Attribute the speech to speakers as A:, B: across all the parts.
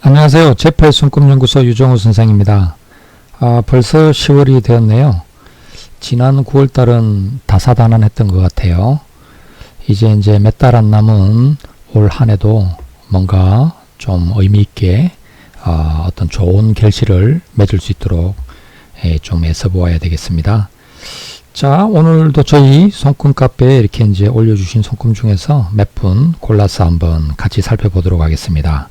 A: 안녕하세요. 제8 손금연구소 유정우 선생입니다. 벌써 10월이 되었네요. 지난 9월달은 다사다난했던 것 같아요. 이제 몇 달 안 남은 올 한 해도 뭔가 좀 의미있게 어떤 좋은 결실을 맺을 수 있도록 좀 애써 보아야 되겠습니다. 자, 오늘도 저희 손금 카페에 이렇게 이제 올려주신 손금 중에서 몇 분 골라서 한번 같이 살펴보도록 하겠습니다.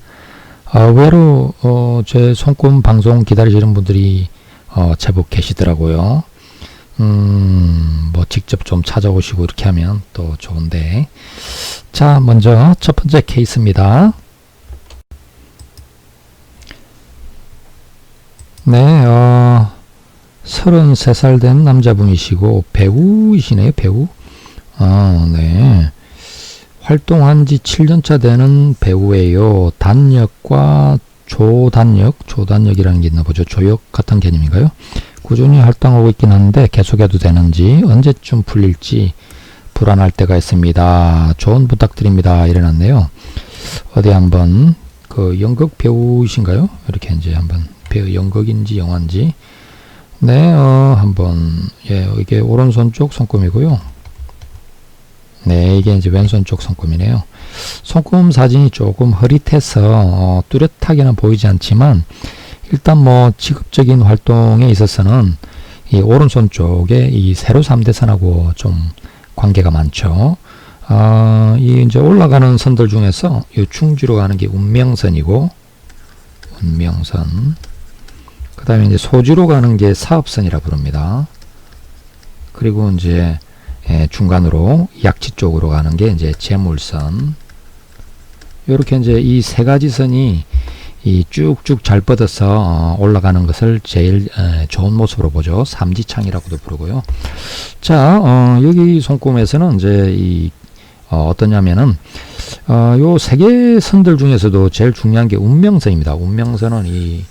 A: 의외로 제 손금 방송 기다리시는 분들이 제법 계시더라고요. 뭐 직접 좀 찾아오시고 이렇게 하면 또 좋은데. 자, 먼저 첫 번째 케이스입니다. 네, 33살 된 남자분이시고 배우이시네요. 배우. 네. 활동한 지 7년차 되는 배우예요. 단역과 조단역이라는 게 있나 보죠. 조역 같은 개념인가요? 꾸준히 활동하고 있긴 한데 계속해도 되는지 언제쯤 풀릴지 불안할 때가 있습니다. 조언 부탁드립니다. 이래놨네요. 어디 한번 그 연극 배우이신가요? 이렇게 이제 한번 배우 연극인지 영화인지 네, 한번 이게 오른손 쪽 손금이고요. 네, 이게 이제 왼손 쪽 손금이네요. 손금 사진이 조금 흐릿해서 뚜렷하게는 보이지 않지만 일단 뭐 직업적인 활동에 있어서는 이 오른손 쪽에 이 세로 3대선하고 좀 관계가 많죠. 이 이제 올라가는 선들 중에서 이 충주로 가는 게 운명선이고, 운명선. 그 다음에 이제 소주로 가는 게 사업선이라 부릅니다. 그리고 이제 중간으로 약지 쪽으로 가는 게 이제 재물선. 이렇게 이제 이 세 가지 선이 이 쭉쭉 잘 뻗어서 올라가는 것을 제일 좋은 모습으로 보죠. 삼지창이라고도 부르고요. 자, 여기 손금에서는 이제 이 어떠냐면은 요 세 개 선들 중에서도 제일 중요한 게 운명선입니다. 운명선은 이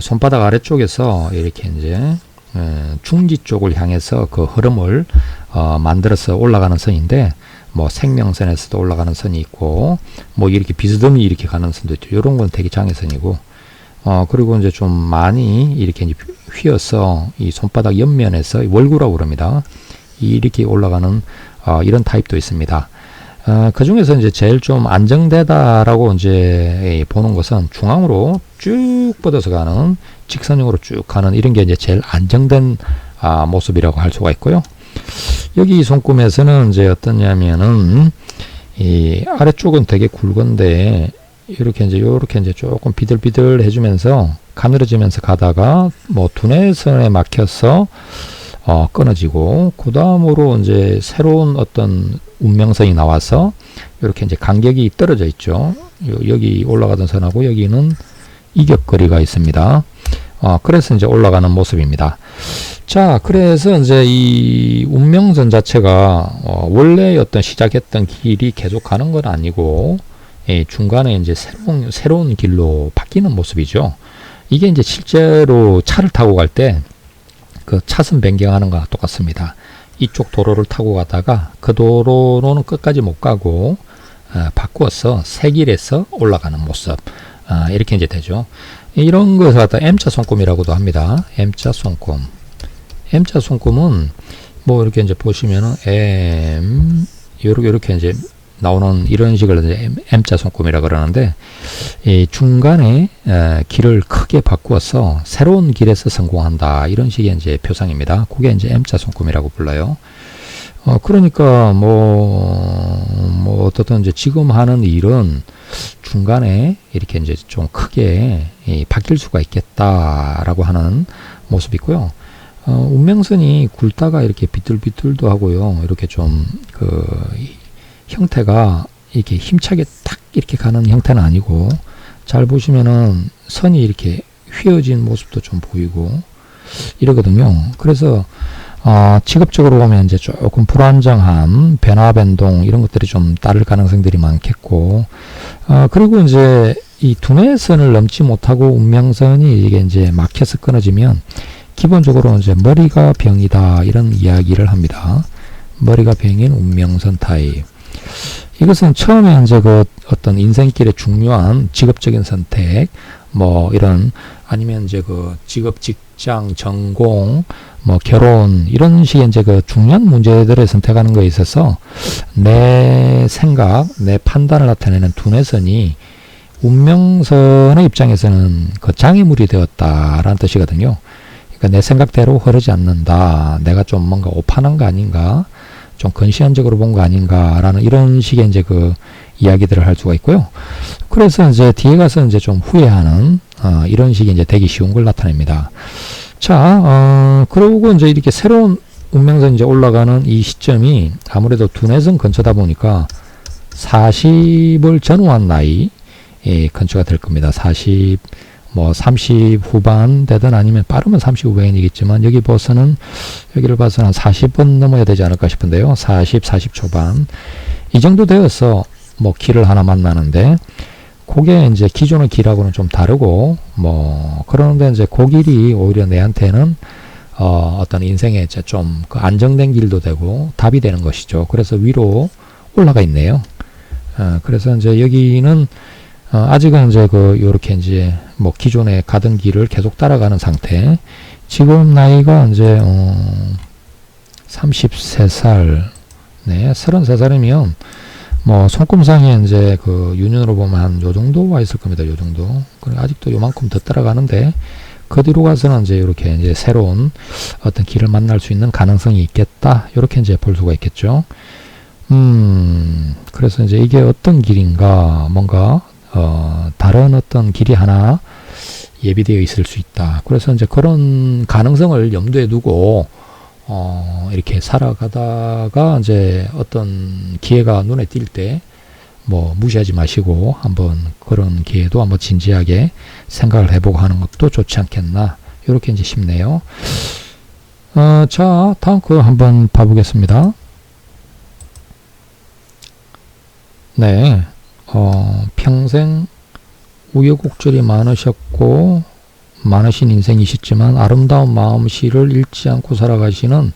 A: 손바닥 아래쪽에서 이렇게 이제 중지 쪽을 향해서 그 흐름을 만들어서 올라가는 선인데, 뭐 생명선에서도 올라가는 선이 있고, 뭐 이렇게 비스듬히 이렇게 가는 선도 있죠. 이런 건 되게 장애선이고, 그리고 이제 좀 많이 이렇게 이제 휘어서 이 손바닥 옆면에서 월구라고 그럽니다. 이렇게 올라가는 이런 타입도 있습니다. 그 중에서 이제 제일 좀 안정되다라고 이제 보는 것은 중앙으로 쭉 뻗어서 가는, 직선형으로 쭉 가는 이런 게 이제 제일 안정된 모습이라고 할 수가 있고요. 여기 이 손금에서는 이제 어떠냐면은 이 아래쪽은 되게 굵은데 요렇게 이제 조금 비들비들 해주면서 가늘어지면서 가다가 뭐 두뇌선에 막혀서 끊어지고, 그 다음으로 이제 새로운 어떤 운명선이 나와서 이렇게 이제 간격이 떨어져 있죠. 여기 올라가던 선하고 여기는 이격거리가 있습니다. 그래서 이제 올라가는 모습입니다. 자, 그래서 이제 이 운명선 자체가 원래 어떤 시작했던 길이 계속 가는 건 아니고 중간에 이제 새로운 길로 바뀌는 모습이죠. 이게 이제 실제로 차를 타고 갈 때 그 차선 변경하는 거와 똑같습니다. 이쪽 도로를 타고 가다가 그 도로로는 끝까지 못 가고 바꾸어서 새 길에서 올라가는 모습, 이렇게 이제 되죠. 이런 것을 갖다 M자 손금이라고도 합니다. M자 손금. M자 손금은 뭐 이렇게 이제 보시면은 이렇게 이제 나오는 이런 식을 이제 M자 손금이라 그러는데, 이 중간에 길을 크게 바꾸어서 새로운 길에서 성공한다, 이런 식의 이제 표상입니다. 그게 이제 M자 손금이라고 불러요. 그러니까 뭐 어떻든 이제 지금 하는 일은 중간에 이렇게 이제 좀 크게 바뀔 수가 있겠다라고 하는 모습이고요. 운명선이 굵다가 이렇게 비뚤비뚤도 하고요. 이렇게 좀 그 형태가 이렇게 힘차게 탁 이렇게 가는 형태는 아니고, 잘 보시면은 선이 이렇게 휘어진 모습도 좀 보이고 이러거든요. 그래서 직업적으로 보면 이제 조금 불안정함, 변화 변동 이런 것들이 좀 따를 가능성들이 많겠고, 그리고 이제 이 두뇌선을 넘지 못하고 운명선이 이게 이제 막혀서 끊어지면 기본적으로 이제 머리가 병이다, 이런 이야기를 합니다. 머리가 병인 운명선 타입. 이것은 처음에 이제 그 어떤 인생길의 중요한 직업적인 선택, 뭐 이런 아니면 이제 그 직업, 직장, 전공, 뭐 결혼 이런 식의 이제 그 중요한 문제들을 선택하는 거에 있어서 내 생각, 내 판단을 나타내는 두뇌선이 운명선의 입장에서는 그 장애물이 되었다라는 뜻이거든요. 그러니까 내 생각대로 흐르지 않는다. 내가 좀 뭔가 오판한 거 아닌가? 좀 근시안적으로 본 거 아닌가라는 이런 식의 이제 그 이야기들을 할 수가 있고요. 그래서 이제 뒤에 가서 이제 좀 후회하는 이런 식의 이제 되기 쉬운 걸 나타냅니다. 자, 그러고 이제 이렇게 새로운 운명선 이제 올라가는 이 시점이 아무래도 두뇌선 근처다 보니까 40을 전후한 나이 근처가 될 겁니다. 40, 뭐 30 후반 되든 아니면 빠르면 30 후반이겠지만 여기 봐서는 여기를 봐서는 한 40은 넘어야 되지 않을까 싶은데요. 40 초반 이 정도 되어서 뭐 길을 하나 만나는데 그게 이제 기존의 길하고는 좀 다르고 뭐 그러는데 이제 그 길이 오히려 내한테는 어떤 인생에 이제 좀 그 안정된 길도 되고 답이 되는 것이죠. 그래서 위로 올라가 있네요. 그래서 이제 여기는 아직은 이제 그 요렇게 이제 뭐 기존에 가던 길을 계속 따라가는 상태. 지금 나이가 이제 33살, 네, 33살이면 뭐 손금상에 이제 그 유년으로 보면 한 요 정도 와 있을 겁니다. 요 정도. 그래 아직도 요만큼 더 따라가는데 그 뒤로 가서는 이제 이렇게 이제 새로운 어떤 길을 만날 수 있는 가능성이 있겠다. 이렇게 이제 볼 수가 있겠죠. 그래서 이제 이게 어떤 길인가, 뭔가 다른 어떤 길이 하나 예비되어 있을 수 있다. 그래서 이제 그런 가능성을 염두에 두고 이렇게 살아가다가 이제 어떤 기회가 눈에 띌 때 뭐 무시하지 마시고 한번 그런 기회도 한번 진지하게 생각을 해보고 하는 것도 좋지 않겠나 이렇게 이제 싶네요. 자, 다음 거 한번 봐보겠습니다. 네, 평생 우여곡절이 많으신 인생이시지만 아름다운 마음씨를 잃지 않고 살아가시는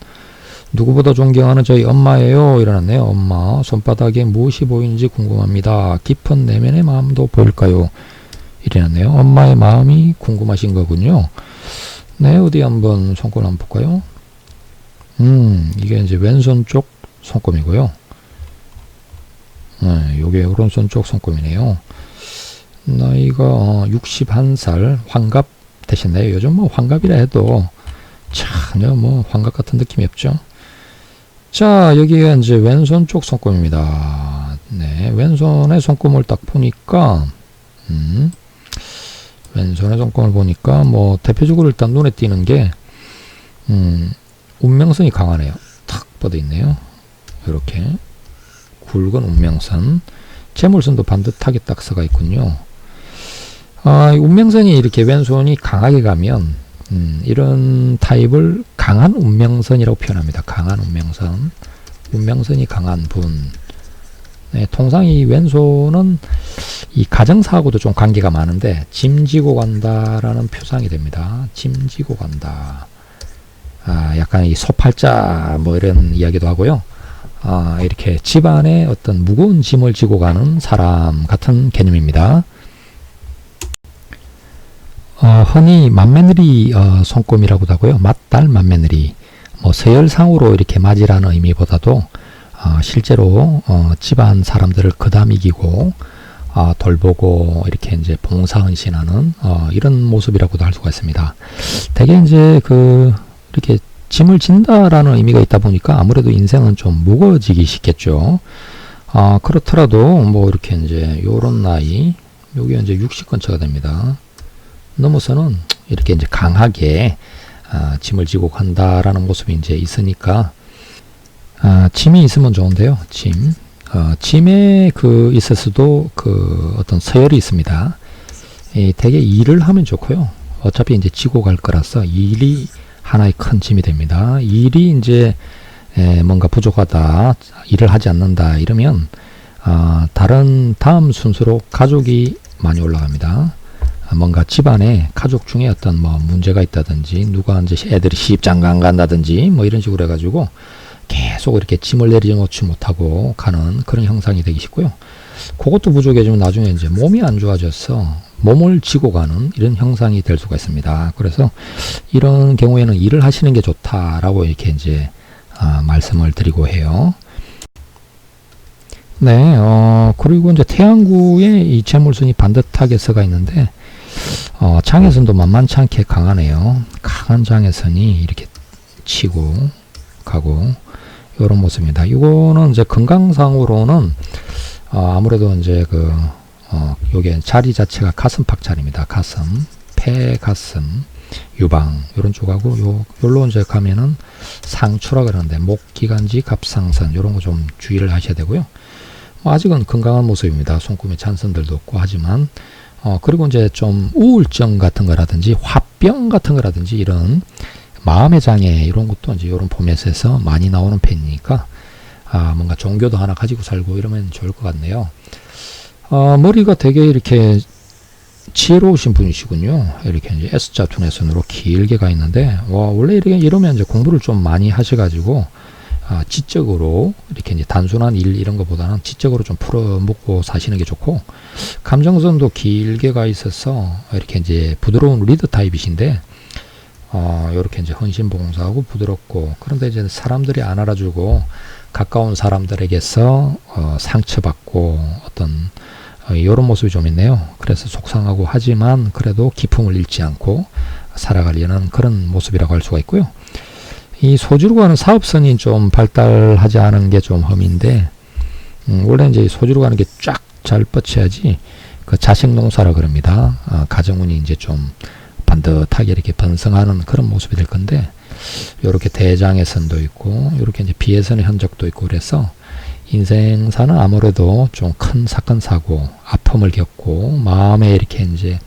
A: 누구보다 존경하는 저희 엄마예요. 이러네요. 엄마, 손바닥에 무엇이 보이는지 궁금합니다. 깊은 내면의 마음도 보일까요? 이러네요. 엄마의 마음이 궁금하신 거군요. 네, 어디 한번 손금 한번 볼까요? 이게 이제 왼손 쪽 손금이고요. 네, 요게 오른손 쪽 손금이네요. 나이가 61살 환갑 되셨네요. 요즘 뭐 환갑이라 해도 전혀 뭐 환갑 같은 느낌이 없죠. 자, 여기가 이제 왼손 쪽 손금입니다. 네, 왼손의 손금을 딱 보니까 왼손의 손금을 보니까 뭐 대표적으로 일단 눈에 띄는 게 운명선이 강하네요. 탁 뻗어 있네요. 이렇게 굵은 운명선, 재물선도 반듯하게 딱 서가 있군요. 운명선이 이렇게 왼손이 강하게 가면 이런 타입을 강한 운명선이라고 표현합니다. 강한 운명선, 운명선이 강한 분. 네, 통상 이 왼손은 이 가정사하고도 좀 관계가 많은데 짐 지고 간다라는 표상이 됩니다. 짐 지고 간다. 약간 이 소팔자 뭐 이런 이야기도 하고요. 이렇게 집안에 어떤 무거운 짐을 지고 가는 사람 같은 개념입니다. 흔히 맏며느리 손금이라고도 하고요. 맏딸 맏며느리, 뭐 서열상으로 이렇게 맞이라는 의미보다도 실제로 집안 사람들을 거담 이기고 돌보고 이렇게 이제 봉사헌신하는 이런 모습이라고도 할 수가 있습니다. 대개 이제 이렇게 짐을 진다라는 의미가 있다 보니까 아무래도 인생은 좀 무거워지기 쉽겠죠. 그렇더라도 뭐 이렇게 이제 요런 나이, 요게 이제 60 근처가 됩니다. 넘어서는 이렇게 이제 강하게 짐을 지고 간다라는 모습이 이제 있으니까 짐이 있으면 좋은데요. 짐에 있어서도 어떤 서열이 있습니다. 되게 일을 하면 좋고요. 어차피 이제 지고 갈 거라서 일이 하나의 큰 짐이 됩니다. 일이 이제 뭔가 부족하다, 일을 하지 않는다 이러면 다음 순서로 가족이 많이 올라갑니다. 뭔가 집안에 가족 중에 어떤 뭐 문제가 있다든지 누가 이제 애들이 시집장가 안 간다든지 뭐 이런 식으로 해가지고 계속 이렇게 짐을 내려놓지 못하고 가는 그런 형상이 되기 쉽고요. 그것도 부족해지면 나중에 이제 몸이 안 좋아져서 몸을 지고 가는 이런 형상이 될 수가 있습니다. 그래서 이런 경우에는 일을 하시는 게 좋다라고 이렇게 이제 말씀을 드리고 해요. 네, 그리고 이제 태양구에 이 재물선이 반듯하게 서가 있는데, 장애선도 만만치 않게 강하네요. 강한 장애선이 이렇게 치고 가고, 이런 모습입니다. 이거는 이제 건강상으로는, 아무래도 이제 요게 자리 자체가 가슴팍 자리입니다. 가슴, 폐, 가슴, 유방, 요런 쪽하고, 요로 이제 가면은 상추라 그러는데, 목, 기관지, 갑상선, 요런 거 좀 주의를 하셔야 되고요. 아직은 건강한 모습입니다. 손금에 잔선들도 없고 하지만, 그리고 이제 좀 우울증 같은 거라든지, 화병 같은 거라든지, 이런 마음의 장애, 이런 것도 이제 이런 포맷에서 많이 나오는 편이니까, 뭔가 종교도 하나 가지고 살고 이러면 좋을 것 같네요. 머리가 되게 이렇게 지혜로우신 분이시군요. 이렇게 이제 S자 두뇌선으로 길게 가 있는데, 원래 이러면 이제 공부를 좀 많이 하셔가지고, 지적으로 이렇게 이제 단순한 일 이런 것보다는 지적으로 좀 풀어먹고 사시는 게 좋고, 감정선도 길게 가 있어서 이렇게 이제 부드러운 리더 타입이신데, 이렇게 이제 헌신봉사하고 부드럽고, 그런데 이제 사람들이 안 알아주고 가까운 사람들에게서 상처받고 어떤 이런 모습이 좀 있네요. 그래서 속상하고 하지만 그래도 기품을 잃지 않고 살아가려는 그런 모습이라고 할 수가 있고요. 이 소주로 가는 사업선이 좀 발달하지 않은 게 좀 흠인데, 원래 이제 소주로 가는 게 쫙 잘 뻗쳐야지 그 자식농사라 그럽니다. 가정운이 이제 좀 반듯하게 이렇게 번성하는 그런 모습이 될 건데, 요렇게 대장의 선도 있고, 요렇게 이제 비해선의 흔적도 있고, 그래서 인생사는 아무래도 좀 큰 사건, 사고, 아픔을 겪고, 마음에 이렇게 이제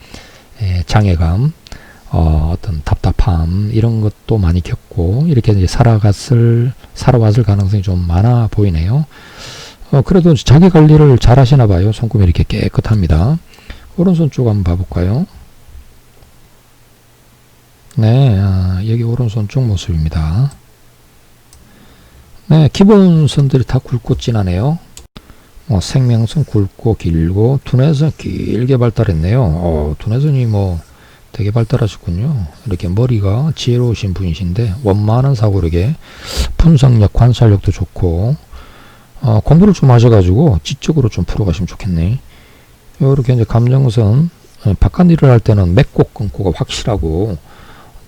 A: 장애감, 어떤 답답함 이런 것도 많이 겪고 이렇게 이제 살아왔을 가능성이 좀 많아 보이네요. 그래도 자기 관리를 잘 하시나 봐요. 손금이 이렇게 깨끗합니다. 오른손 쪽 한번 봐볼까요? 네, 여기 오른손 쪽 모습입니다. 네, 기본선들이 다 굵고 진하네요. 생명선 굵고 길고, 두뇌선 길게 발달했네요. 두뇌선이 되게 발달하셨군요. 이렇게 머리가 지혜로우신 분이신데, 원만한 사고력에 분석력, 관찰력도 좋고, 공부를 좀 하셔가지고 지적으로 좀 풀어가시면 좋겠네. 이렇게 이제 감정선, 바깥 일을 할 때는 맺고 끊고가 확실하고,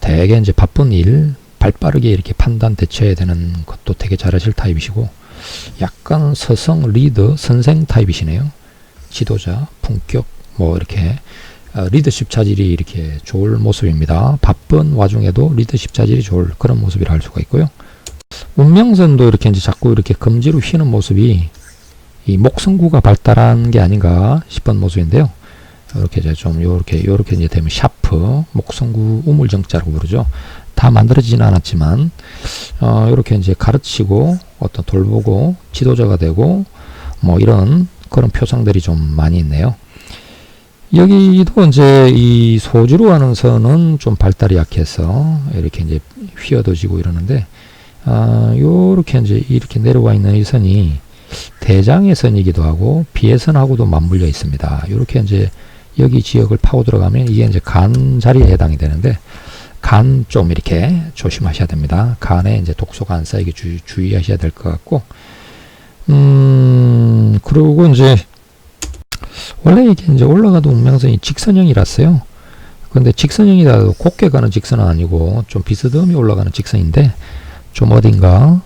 A: 되게 이제 바쁜 일, 발빠르게 이렇게 판단 대처해야 되는 것도 되게 잘하실 타입이시고, 약간 서성, 리더, 선생 타입이시네요. 지도자, 품격, 이렇게, 리더십 자질이 이렇게 좋을 모습입니다. 바쁜 와중에도 리더십 자질이 좋을 그런 모습이라 할 수가 있고요. 운명선도 이렇게 이제 자꾸 이렇게 검지로 휘는 모습이 이 목성구가 발달한 게 아닌가 싶은 모습인데요. 이렇게 이제 좀 요렇게 이제 되면 샤프, 목성구 우물정자라고 부르죠. 다 만들어지진 않았지만, 이렇게 이제 가르치고 어떤 돌보고 지도자가 되고 이런 그런 표상들이 좀 많이 있네요. 여기도 이제 이 소주로 가는 선은 좀 발달이 약해서 이렇게 이제 휘어도지고 이러는데, 요렇게 이제 이렇게 내려와 있는 이 선이 대장의 선이기도 하고 비해선하고도 맞물려 있습니다. 요렇게 이제 여기 지역을 파고 들어가면 이게 이제 간 자리에 해당이 되는데, 간 좀 이렇게 조심하셔야 됩니다. 간에 이제 독소가 안 쌓이게 주의하셔야 될 것 같고, 그리고 이제 원래 이게 이제 올라가도 운명선이 직선형이랐어요. 근데 직선형이라도 곱게 가는 직선은 아니고 좀 비스듬히 올라가는 직선인데, 좀 어딘가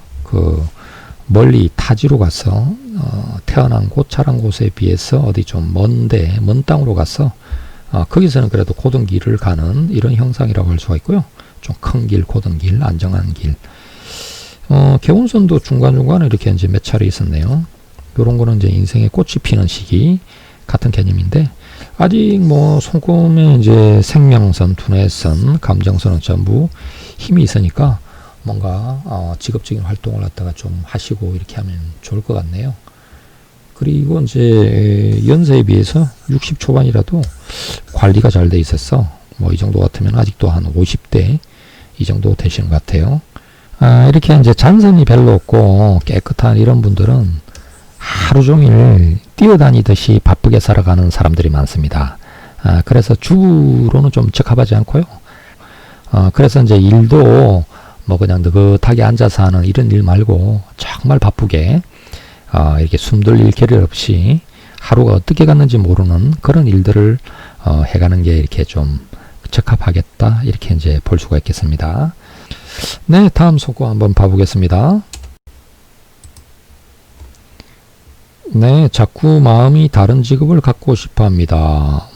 A: 멀리 타지로 가서 태어난 곳, 자란 곳에 비해서 어디 좀 먼 땅으로 가서 거기서는 그래도 고든 길을 가는 이런 형상이라고 할 수가 있고요. 좀 큰 길, 고든 길, 안정한 길. 개운선도 중간중간에 이렇게 이제 몇 차례 있었네요. 요런 거는 이제 인생의 꽃이 피는 시기 같은 개념인데, 아직 손금에 이제 생명선, 두뇌선, 감정선은 전부 힘이 있으니까 뭔가 직업적인 활동을 갖다가 좀 하시고 이렇게 하면 좋을 것 같네요. 그리고 이제 연세에 비해서 60 초반이라도 관리가 잘 돼 있어서 이 정도 같으면 아직도 한 50대 이 정도 되시는 것 같아요. 이렇게 이제 잔선이 별로 없고 깨끗한 이런 분들은 하루 종일 뛰어다니듯이 바쁘게 살아가는 사람들이 많습니다. 그래서 주부로는 좀 적합하지 않고요. 그래서 이제 일도 뭐 그냥 느긋하게 앉아서 하는 이런 일 말고 정말 바쁘게 이렇게 숨돌릴 겨를 없이 하루가 어떻게 갔는지 모르는 그런 일들을 해가는 게 이렇게 좀 적합하겠다, 이렇게 이제 볼 수가 있겠습니다. 네, 다음 속고 한번 봐보겠습니다. 네, 자꾸 마음이 다른 직업을 갖고 싶어 합니다.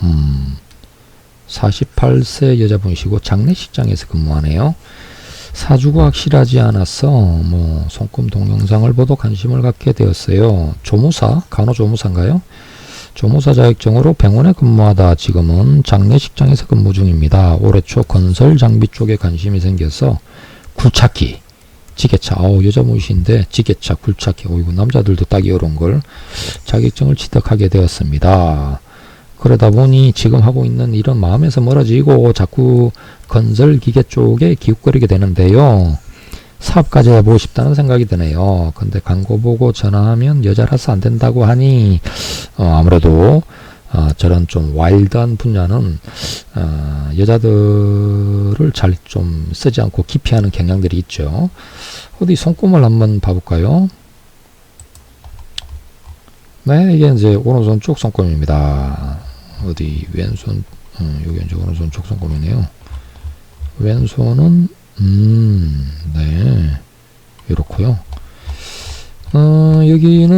A: 48세 여자분이시고 장례식장에서 근무하네요. 사주가 확실하지 않아서 뭐 손금 동영상을 보도 관심을 갖게 되었어요. 조무사, 간호조무사인가요? 조무사 자격증으로 병원에 근무하다 지금은 장례식장에서 근무 중입니다. 올해 초 건설 장비 쪽에 관심이 생겨서 굴착기, 지게차, 여자분이신데 지게차, 굴착기, 이거 남자들도 따기 어려운 걸 자격증을 취득하게 되었습니다. 그러다 보니 지금 하고 있는 일은 마음에서 멀어지고 자꾸 건설 기계 쪽에 기웃거리게 되는데요. 사업까지 해보고 싶다는 생각이 드네요. 근데 광고 보고 전화하면 여자라서 안 된다고 하니 아무래도 저런 좀 와일드한 분야는 여자들을 잘 좀 쓰지 않고 기피하는 경향들이 있죠. 어디 손금을 한번 봐볼까요? 네, 이게 이제 오른손 쪽 손금입니다. 어디 왼손, 여기 이제 오른손 쪽 손금이네요. 왼손은 네, 이렇고요. 여기는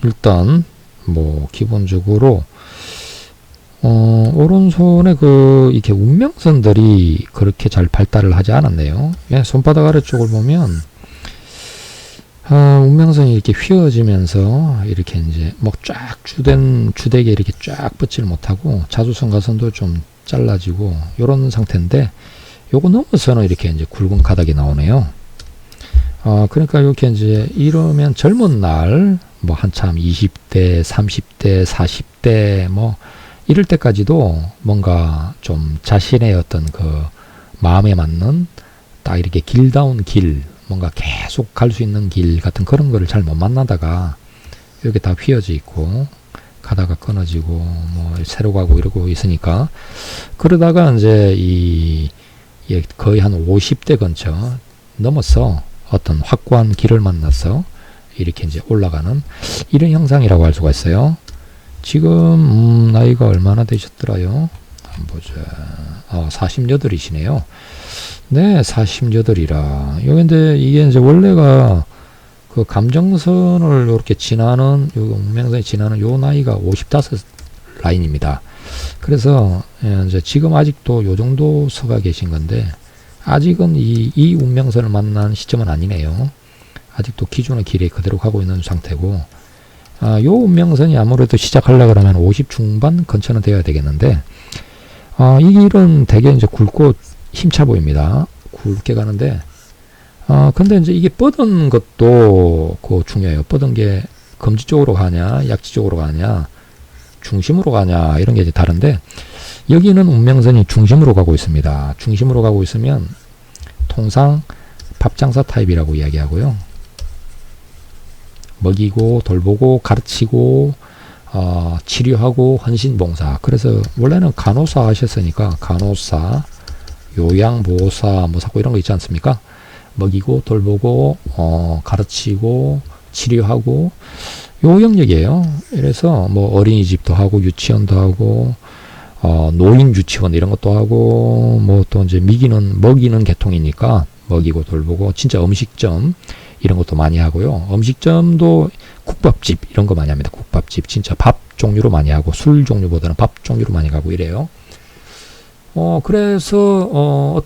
A: 일단 뭐 기본적으로 오른손에 이렇게 운명선들이 그렇게 잘 발달을 하지 않았네요. 예, 손바닥 아래쪽을 보면 운명선이 이렇게 휘어지면서 이렇게 이제 뭐 쫙 주되게 이렇게 쫙 뻗질 못하고 자주선가선도 좀 잘라지고 요런 상태인데, 요거 넘어서는 이렇게 이제 굵은 가닥이 나오네요. 그러니까 이렇게 이제 이러면 젊은 날 뭐 한참 20대, 30대, 40대 뭐 이럴 때까지도 뭔가 좀 자신의 어떤 그 마음에 맞는 딱 이렇게 길다운 길, 뭔가 계속 갈 수 있는 길 같은 그런 거를 잘 못 만나다가 이렇게 다 휘어져 있고 가다가 끊어지고 뭐 새로 가고 이러고 있으니까, 그러다가 이제 거의 한 50대 근처 넘어서 어떤 확고한 길을 만나서 이렇게 이제 올라가는 이런 형상이라고 할 수가 있어요. 지금 나이가 얼마나 되셨더라요? 한번 보자. 48이시네요. 네, 48이라. 근데 이게 이제 원래가 그 감정선을 이렇게 지나는, 요 운명선이 지나는 요 나이가 55 라인입니다. 그래서 이제 지금 아직도 요 정도 서가 계신 건데, 아직은 이 운명선을 만난 시점은 아니네요. 아직도 기존의 길에 그대로 가고 있는 상태고, 요 운명선이 아무래도 시작하려고 그러면 50 중반 근처는 되어야 되겠는데, 이 길은 되게 이제 굵고 힘차 보입니다. 굵게 가는데, 근데 이제 이게 뻗은 것도 중요해요. 뻗은 게 검지 쪽으로 가냐, 약지 쪽으로 가냐, 중심으로 가냐, 이런 게 이제 다른데, 여기는 운명선이 중심으로 가고 있습니다. 중심으로 가고 있으면 통상 밥장사 타입이라고 이야기하고요. 먹이고 돌보고 가르치고 치료하고 헌신봉사. 그래서 원래는 간호사 하셨으니까 간호사, 요양보호사 뭐 자꾸 이런 거 있지 않습니까? 먹이고 돌보고 가르치고 치료하고 요 영역이에요. 그래서 뭐 어린이집도 하고 유치원도 하고 노인 유치원 이런 것도 하고, 뭐 또 이제 먹이는 계통이니까 먹이고 돌보고, 진짜 음식점 이런 것도 많이 하고요. 음식점도 국밥집 이런 거 많이 합니다. 국밥집 진짜 밥 종류로 많이 하고, 술 종류보다는 밥 종류로 많이 가고 이래요. 그래서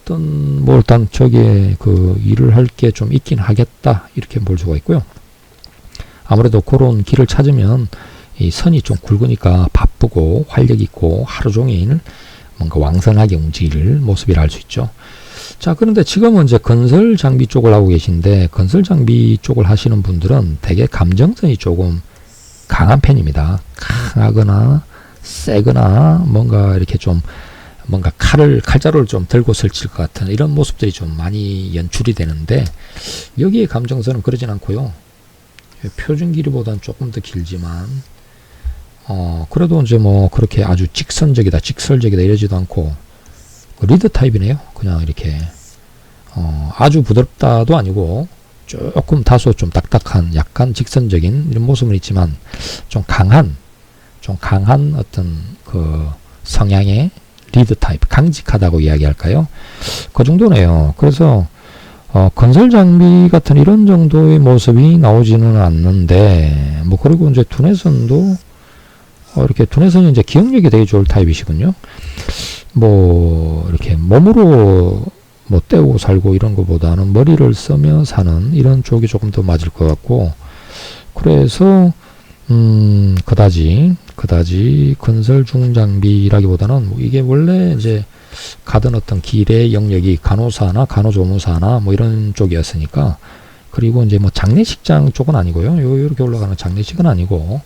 A: 일단 저기에 그 일을 할 게 좀 있긴 하겠다, 이렇게 볼 수가 있고요. 아무래도 그런 길을 찾으면 이 선이 좀 굵으니까 바쁘고 활력 있고 하루 종일 뭔가 왕성하게 움직일 모습이라 할 수 있죠. 자, 그런데 지금은 이제 건설 장비 쪽을 하고 계신데, 건설 장비 쪽을 하시는 분들은 되게 감정선이 조금 강한 편입니다. 강하거나 세거나 뭔가 이렇게 좀 뭔가 칼자루를 좀 들고 설칠 것 같은 이런 모습들이 좀 많이 연출이 되는데, 여기에 감정선은 그러진 않고요. 표준 길이보다는 조금 더 길지만, 그래도 이제 뭐 그렇게 아주 직선적이다, 직설적이다 이러지도 않고, 리드 타입이네요. 그냥 이렇게, 아주 부드럽다도 아니고, 조금 다소 좀 딱딱한, 약간 직선적인 이런 모습은 있지만, 좀 강한 어떤 그 성향의 리드 타입, 강직하다고 이야기할까요? 그 정도네요. 그래서 건설 장비 같은 이런 정도의 모습이 나오지는 않는데, 뭐 그리고 이제 두뇌선도 이렇게 두뇌선이 이제 기억력이 되게 좋을 타입이시군요. 뭐 이렇게 몸으로 뭐 때우고 살고 이런 것보다는 머리를 쓰며 사는 이런 쪽이 조금 더 맞을 것 같고, 그래서 그다지 건설 중장비라기보다는 뭐 이게 원래 이제 가던 어떤 길의 영역이 간호사나 간호조무사나 뭐 이런 쪽이었으니까, 그리고 이제 뭐 장례식장 쪽은 아니고요. 이렇게 올라가는 장례식은 아니고,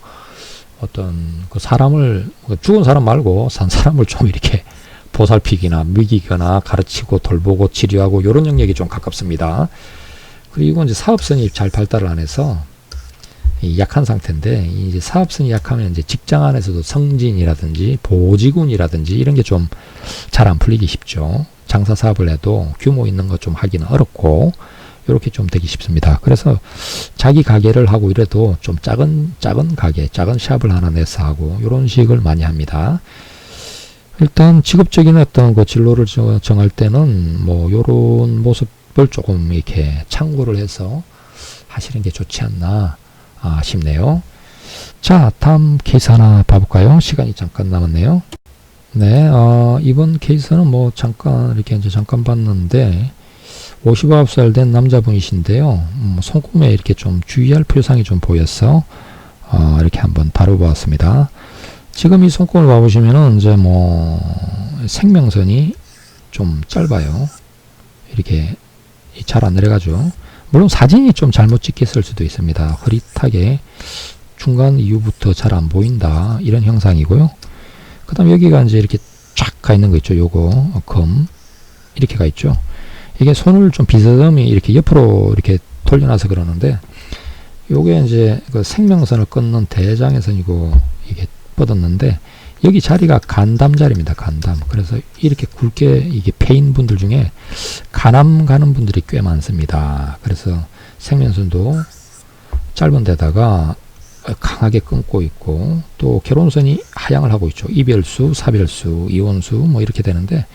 A: 어떤 그 사람을, 죽은 사람 말고 산 사람을 좀 이렇게 보살피기나 먹이거나 가르치고 돌보고 치료하고 이런 영역이 좀 가깝습니다. 그리고 이제 사업성이 잘 발달을 안 해서 약한 상태인데, 이제 사업성이 약하면 이제 직장 안에서도 승진이라든지 보직운이라든지 이런 게 좀 잘 안 풀리기 쉽죠. 장사 사업을 해도 규모 있는 것 좀 하기는 어렵고, 이렇게 좀 되기 쉽습니다. 그래서 자기 가게를 하고 이래도 좀 작은 가게, 작은 샵을 하나 내서 하고 이런 식을 많이 합니다. 일단 직업적인 어떤 그 진로를 정할 때는 뭐 요런 모습을 조금 이렇게 참고를 해서 하시는 게 좋지 않나 싶네요. 자, 다음 케이스 하나 봐볼까요? 시간이 잠깐 남았네요. 네, 이번 케이스는 뭐 잠깐 이렇게 이제 잠깐 봤는데, 59살 된 남자분이신데요. 손금에 이렇게 좀 주의할 필요성이 좀 보여서 이렇게 한번 다뤄보았습니다. 지금 이 손금을 봐보시면은 이제 뭐 생명선이 좀 짧아요. 이렇게 잘 안 내려가죠. 물론 사진이 좀 잘못 찍혔을 수도 있습니다. 흐릿하게 중간 이후부터 잘 안 보인다 이런 형상이고요. 그 다음 여기가 이제 이렇게 쫙 가 있는 거 있죠. 요거 검 이렇게 가 있죠. 이게 손을 좀 비스듬히 이렇게 옆으로 이렇게 돌려놔서 그러는데, 요게 이제 그 생명선을 끊는 대장에선이고 이게 뻗었는데, 여기 자리가 간담 자리입니다. 간담. 그래서 이렇게 굵게 이게 패인 분들 중에 간암 가는 분들이 꽤 많습니다. 그래서 생명선도 짧은 데다가 강하게 끊고 있고, 또 결혼선이 하향을 하고 있죠. 이별수, 사별수, 이혼수 뭐 이렇게 되는데,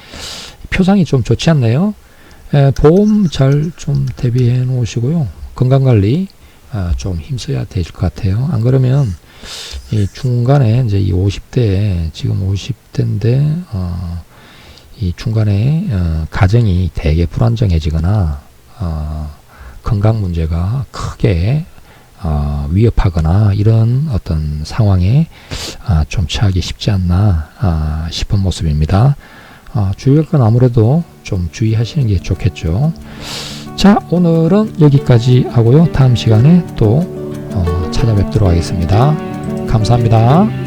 A: 표상이 좀 좋지 않네요. 보험 잘 좀 대비해 놓으시고요. 건강관리 좀 힘써야 될 것 같아요. 안 그러면 이 중간에 이제 이 50대에 지금 50대인데 이 중간에 가정이 되게 불안정해지거나 건강 문제가 크게 위협하거나 이런 어떤 상황에 좀 처하기 쉽지 않나 싶은 모습입니다. 주의할 건 아무래도 좀 주의하시는 게 좋겠죠. 자, 오늘은 여기까지 하고요. 다음 시간에 또 찾아뵙도록 하겠습니다. 감사합니다.